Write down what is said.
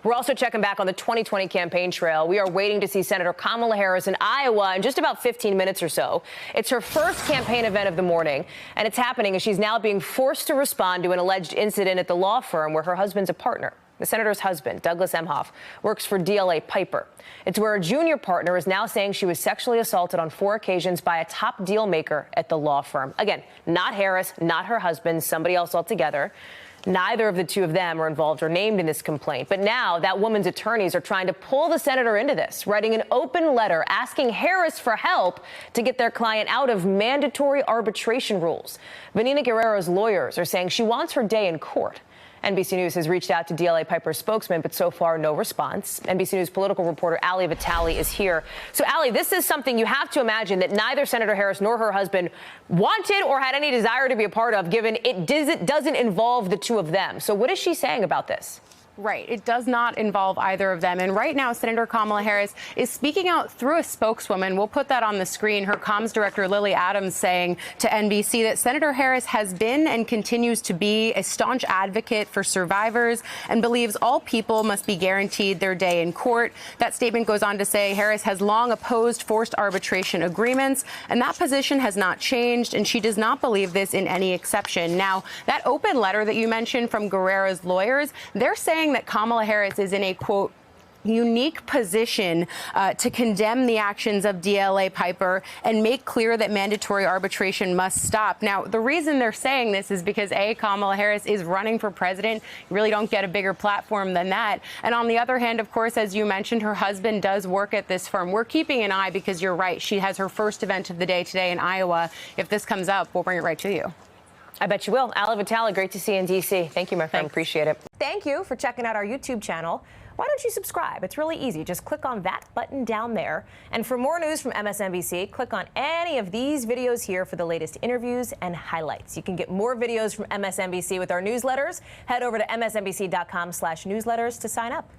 We're also checking back on the 2020 campaign trail. We are waiting to see Senator Kamala Harris in Iowa in just about 15 minutes or so. It's her first campaign event of the morning, and it's happening as she's now being forced to respond to an alleged incident at the law firm where her husband's a partner. The senator's husband, Douglas Emhoff, works for DLA Piper. It's where a junior partner is now saying she was sexually assaulted on 4 occasions by a top deal maker at the law firm. Again, not Harris, not her husband, somebody else altogether. Neither of the two of them are involved or named in this complaint. But now that woman's attorneys are trying to pull the senator into this, writing an open letter asking Harris for help to get their client out of mandatory arbitration rules. Vanina Guerrero's lawyers are saying she wants her day in court. NBC News has reached out to DLA Piper's spokesman, but so far no response. NBC News political reporter Ali Vitale is here. So, Ali, this is something you have to imagine that neither Senator Harris nor her husband wanted or had any desire to be a part of, given it doesn't involve the two of them. So what is she saying about this? Right. It does not involve either of them. And right now, Senator Kamala Harris is speaking out through a spokeswoman. We'll put that on the screen. Her comms director, Lily Adams, saying to NBC that Senator Harris has been and continues to be a staunch advocate for survivors and believes all people must be guaranteed their day in court. That statement goes on to say Harris has long opposed forced arbitration agreements, and that position has not changed, and she does not believe this in any exception. Now, that open letter that you mentioned from Guerrero's lawyers, they're saying that Kamala Harris is in a, quote, unique position to condemn the actions of DLA Piper and make clear that mandatory arbitration must stop. Now, the reason they're saying this is because, A, Kamala Harris is running for president. You really don't get a bigger platform than that. And on the other hand, of course, as you mentioned, her husband does work at this firm. We're keeping an eye because you're right. She has her first event of the day today in Iowa. If this comes up, we'll bring it right to you. I bet you will. Ali Vitale, great to see you in D.C. Thank you, my friend. Thanks. Appreciate it. Thank you for checking out our YouTube channel. Why don't you subscribe? It's really easy. Just click on that button down there. And for more news from MSNBC, click on any of these videos here for the latest interviews and highlights. You can get more videos from MSNBC with our newsletters. Head over to msnbc.com/newsletters to sign up.